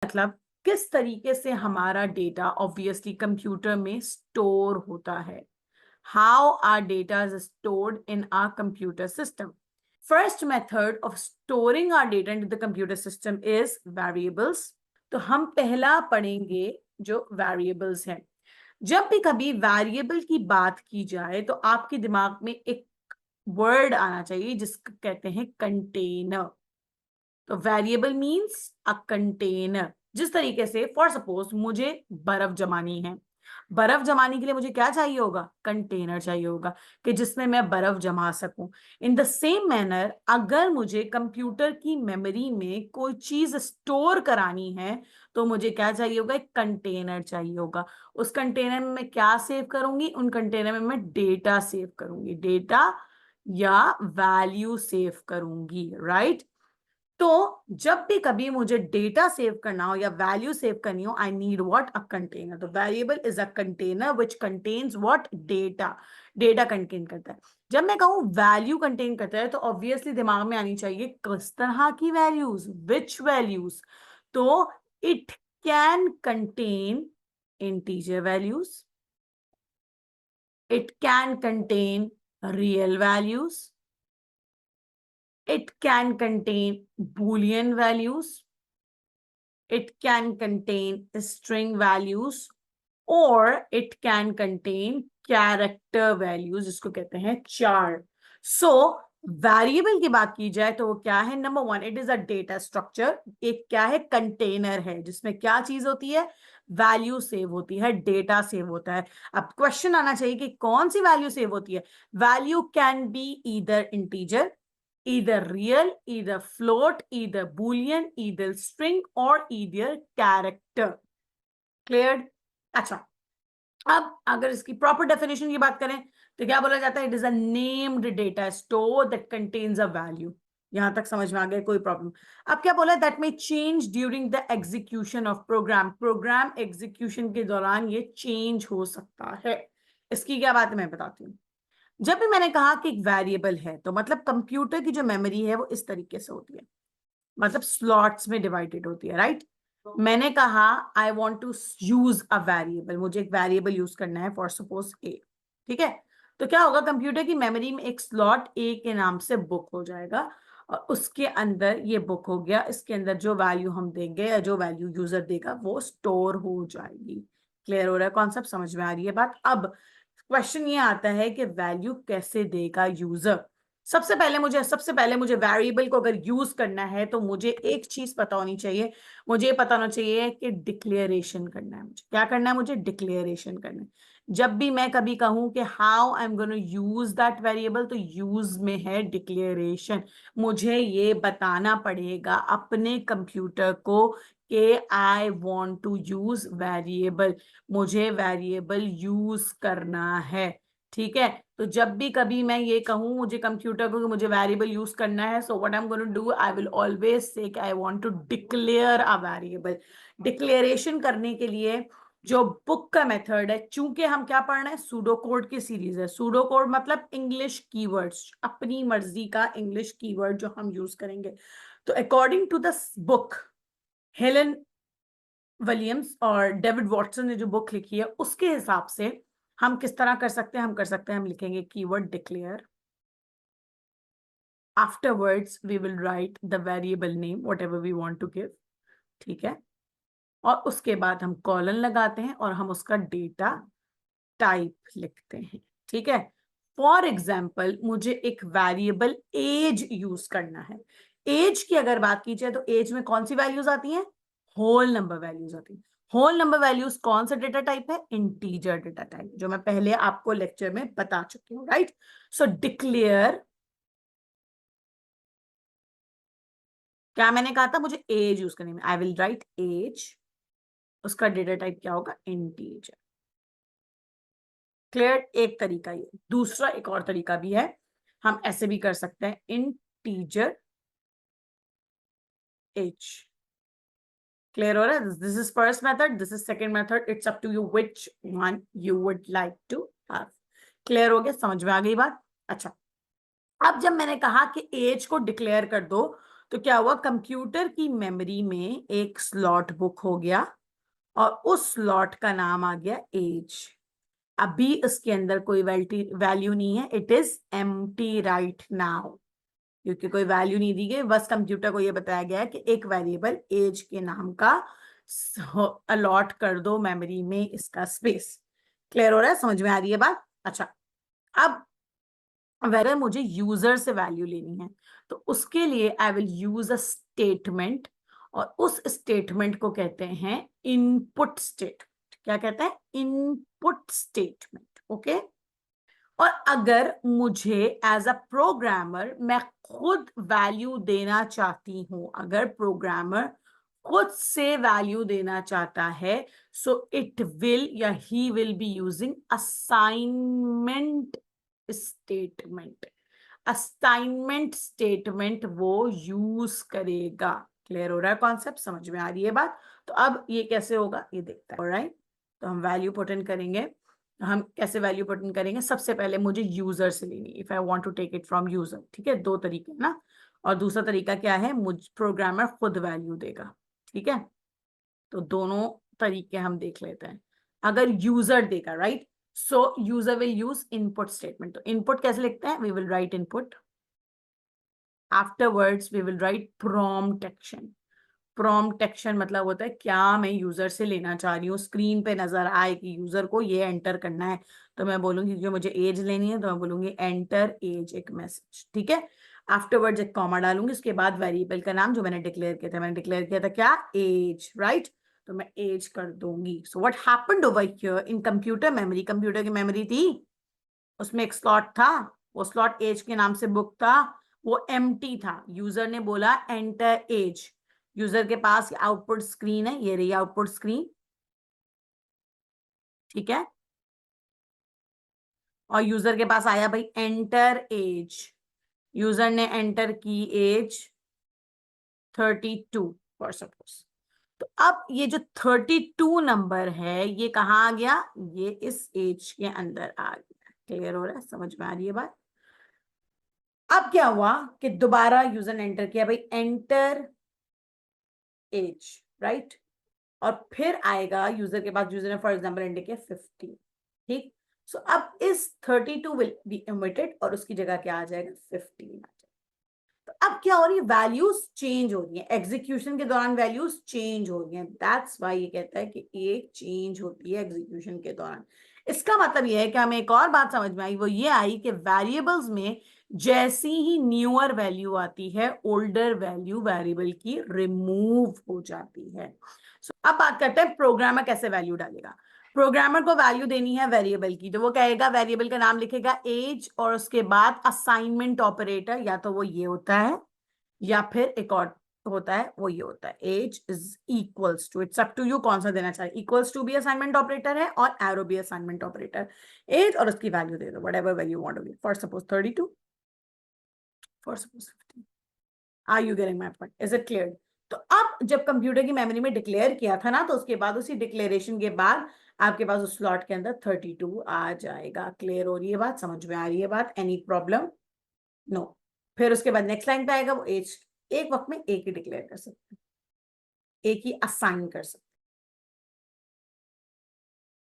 मतलब किस तरीके से हमारा डेटा ऑब्वियसली कंप्यूटर में स्टोर होता है। How are data is stored in our computer system. First method of storing our data in the computer system is variables. तो हम पहला पढ़ेंगे जो वेरिएबल्स हैं। जब भी कभी वेरिएबल की बात की जाए तो आपके दिमाग में एक वर्ड आना चाहिए जिसको कहते हैं कंटेनर। तो वेरिएबल मींस अ कंटेनर। जिस तरीके से फॉर सपोज मुझे बर्फ जमानी है, बर्फ जमाने के लिए मुझे क्या चाहिए होगा? कंटेनर चाहिए होगा कि जिसमें मैं बर्फ जमा सकूं। इन द सेम मैनर अगर मुझे कंप्यूटर की मेमोरी में कोई चीज स्टोर करानी है तो मुझे क्या चाहिए होगा? एक कंटेनर चाहिए होगा। उस कंटेनर में मैं क्या सेव करूंगी? उन कंटेनर में मैं डेटा सेव करूंगी, डेटा या वैल्यू सेव करूंगी, राइट? तो जब भी कभी मुझे डेटा सेव करना हो या वैल्यू सेव करनी हो, I need what? A container. तो variable is a container which contains what? Data. Data contain करता है। जब मैं कहूं वैल्यू कंटेन करता है तो ऑब्वियसली दिमाग में आनी चाहिए किस तरह की वैल्यूज, विच वैल्यूज। तो it can contain integer values, it can contain real values, it can contain Boolean values, it can contain string values, or it can contain character values जिसको कहते हैं char। so वेरिएबल की बात की जाए तो वो क्या है? Number one, it is a data structure. एक क्या है? कंटेनर है जिसमें क्या चीज होती है? वैल्यू सेव होती है, डेटा सेव होता है। अब क्वेश्चन आना चाहिए कि कौन सी वैल्यू सेव होती है? Value can be either integer, either real, either float, either boolean, either string or either character। cleared? अच्छा, अब अगर इसकी प्रॉपर डेफिनेशन की बात करें तो क्या बोला जाता है? It is a named data store that contains a value. यहां तक समझ में आ गया? कोई प्रॉब्लम? अब क्या बोला? That may change during the execution of program. Program execution के दौरान ये चेंज हो सकता है। इसकी क्या बात है मैं बताती हूँ। जब भी मैंने कहा कि एक वेरिएबल है तो मतलब कंप्यूटर की जो मेमोरी है वो इस तरीके से होती है, मतलब स्लॉट्स में डिवाइडेड होती है, राइट? मैंने कहा I want to use a variable, मुझे एक वेरिएबल यूज करना है फॉर सपोज ए। ठीक है, तो क्या होगा? कंप्यूटर की मेमोरी में एक स्लॉट ए के नाम से बुक हो जाएगा और उसके अंदर ये बुक हो गया, इसके अंदर जो वैल्यू हम देंगे या जो वैल्यू यूजर देगा वो स्टोर हो जाएगी। क्लियर हो रहा है? कॉन्सेप्ट समझ में आ रही है बात? अब क्वेश्चन ये आता है कि वैल्यू कैसे देगा यूजर। सबसे पहले मुझे वेरिएबल को अगर यूज करना है तो मुझे एक चीज पता होनी चाहिए। मुझे पता होना चाहिए कि डिक्लेरेशन करना है। मुझे क्या करना है? मुझे डिक्लेरेशन करना है। जब भी मैं कभी कहूं कि how I am gonna use that variable, तो यूज में है डिक्लेरेशन। मुझे ये बताना पड़ेगा अपने कंप्यूटर को कि I want to use variable, मुझे वेरिएबल यूज करना है। ठीक है, तो जब भी कभी मैं ये कहूं मुझे कंप्यूटर को कि मुझे वेरिएबल यूज करना है, so what I am going to do, I will always say I want to declare a variable. Declaration करने के लिए जो बुक का मेथड है, चूंकि हम क्या पढ़ रहे हैं? सूडो कोड की सीरीज है। सूडो कोड मतलब इंग्लिश कीवर्ड्स, अपनी मर्जी का इंग्लिश कीवर्ड जो हम यूज करेंगे। तो according to the book, Helen Williams और डेविड वॉटसन ने जो बुक लिखी है उसके हिसाब से हम किस तरह कर सकते हैं? हम लिखेंगे keyword declare, afterwards we will write the variable name whatever we want to give. ठीक है, और उसके बाद हम कॉलन लगाते हैं और हम उसका डेटा टाइप लिखते हैं। ठीक है, फॉर एग्जाम्पल मुझे एक वेरिएबल एज यूज करना है। एज की अगर बात की जाए तो एज में कौन सी वैल्यूज आती हैं? होल नंबर वैल्यूज आती हैं। होल नंबर वैल्यूज कौन सा डेटा टाइप है? इंटीजर डेटा टाइप, जो मैं पहले आपको लेक्चर में बता चुकी हूं, राइट? सो डिक्लेयर, क्या मैंने कहा था? मुझे एज यूज करनी है। आई विल राइट एज, उसका डेटा टाइप क्या होगा? इंटीजर। क्लियर? एक तरीका ये। दूसरा एक और तरीका भी है, हम ऐसे भी कर सकते हैं, इंटीजर एज। क्लियर हो रहा है? This is first method, this is second method, it's up to you which one you would like to have. Clear हो गया? समझ में आ गई बात? अच्छा, अब जब मैंने कहा कि एज को डिक्लेयर कर दो तो क्या हुआ, कंप्यूटर की मेमोरी में एक स्लॉट बुक हो गया और उस स्लॉट का नाम आ गया एज। अभी इसके अंदर कोई वैल्यू नहीं है, it is empty right now, क्योंकि कोई वैल्यू नहीं दी गई, बस कंप्यूटर को ये बताया गया है कि एक वेरिएबल एज के नाम का अलॉट कर दो मेमोरी में इसका स्पेस। क्लियर हो रहा है, समझ में आ रही है बात? अच्छा, अब अगर मुझे यूजर से वैल्यू लेनी है तो उसके लिए I will use a statement, और उस स्टेटमेंट को कहते हैं इनपुट स्टेटमेंट। क्या कहते हैं? Input statement. ओके। और अगर मुझे एज अ प्रोग्रामर मैं खुद वैल्यू देना चाहती हूं, अगर प्रोग्रामर खुद से वैल्यू देना चाहता है, सो इट विल या he will be using assignment statement. Assignment statement वो यूज करेगा। क्लियर हो रहा है कॉन्सेप्ट? समझ में आ रही है बात? तो अब ये कैसे होगा ये देखते हैं। ऑलराइट, तो हम वैल्यू पुट इन करेंगे। हम कैसे वैल्यू पुट इन करेंगे? सबसे पहले मुझे यूजर से लेनी, if I want to take it from user. ठीक है, दो तरीके ना। और दूसरा तरीका क्या है? मुझ प्रोग्रामर खुद वैल्यू देगा। ठीक है, तो दोनों तरीके हम देख लेते हैं। अगर यूजर देगा, right, so user will use input statement. तो इनपुट कैसे लिखते हैं? We will write input, afterwards we will write prompt action. Prompt action मतलब होता है क्या मैं यूजर से लेना चाह रही हूँ, स्क्रीन पे नजर आए कि यूजर को ये एंटर करना है, तो मैं बोलूंगी कि मुझे एज लेनी है, तो मैं बोलूंगी एंटर एज, एक मैसेज। ठीक है, आफ्टरवर्ड्स एक कॉमा डालूंगी, उसके बाद वेरिएबल का नाम जो मैंने डिक्लेयर किया था, मैंने डिक्लेयर किया था क्या? Age, right. तो मैं एज कर दूंगी। So what happened over here in computer memory, computer की मेमोरी थी, उसमें एक स्लॉट था, वो स्लॉट एज के नाम से बुक था, वो एम्प्टी था। यूजर ने बोला एंटर एज, यूजर के पास आउटपुट स्क्रीन है, ये रही आउटपुट स्क्रीन। ठीक है, और यूजर के पास आया भाई एंटर एज, यूजर ने एंटर की एज 32 फॉर सपोज। तो अब ये जो 32 नंबर है ये कहाँ आ गया? ये इस एज के अंदर आ गया। क्लियर हो रहा है, समझ में आ रही है बात? अब क्या हुआ कि दोबारा यूजर ने एंटर किया भाई एंटर एज, राइट, और फिर आएगा यूजर के पास, यूजर ने फॉर एग्जांपल एंटर किया 15। ठीक, सो अब इस 32 विल बी ओमिटेड और उसकी जगह क्या आ जाएगा? 15 आ जाएगा। तो अब क्या हो रही है? वैल्यूज चेंज हो रही है, एग्जीक्यूशन के दौरान वैल्यूज चेंज हो रही हैं। दैट्स वाई ये कहता है कि एक चेंज होती है एग्जीक्यूशन के दौरान। इसका मतलब ये है कि हमें एक और बात समझ में आई, वो ये आई कि वेरिएबल्स में जैसी ही न्यूअर वैल्यू आती है, ओल्डर वैल्यू वेरिएबल की रिमूव हो जाती है। अब बात करते हैं प्रोग्रामर कैसे वैल्यू डालेगा। प्रोग्रामर को वैल्यू देनी है वेरिएबल की, तो वो कहेगा, वेरिएबल का नाम लिखेगा एज, और उसके बाद असाइनमेंट ऑपरेटर, या तो वो ये होता है या फिर एक और होता है, वो ये होता है age is equals to, it's up to you कौन सा देना चाहिए। इक्वल्स टू भी असाइनमेंट ऑपरेटर है और एरो भी असाइनमेंट ऑपरेटर। एज और उसकी वैल्यू दे दो, whatever value want to give, for suppose 32, for suppose 15। Are you getting my point? Is it clear? तो अब जब कंप्यूटर की मेमोरी में डिक्लेयर किया था ना, तो उसके बाद उसी डिक्लेरेशन के बाद आपके पास उस स्लॉट के अंदर 32 आ जाएगा। क्लियर हो रही है बात? समझ में आ रही है बात? Any problem? नो। फिर उसके बाद नेक्स्ट लाइन पे आएगा, वो एज एक वक्त में एक ही डिक्लेयर कर सकते हैं, एक ही असाइन कर सकते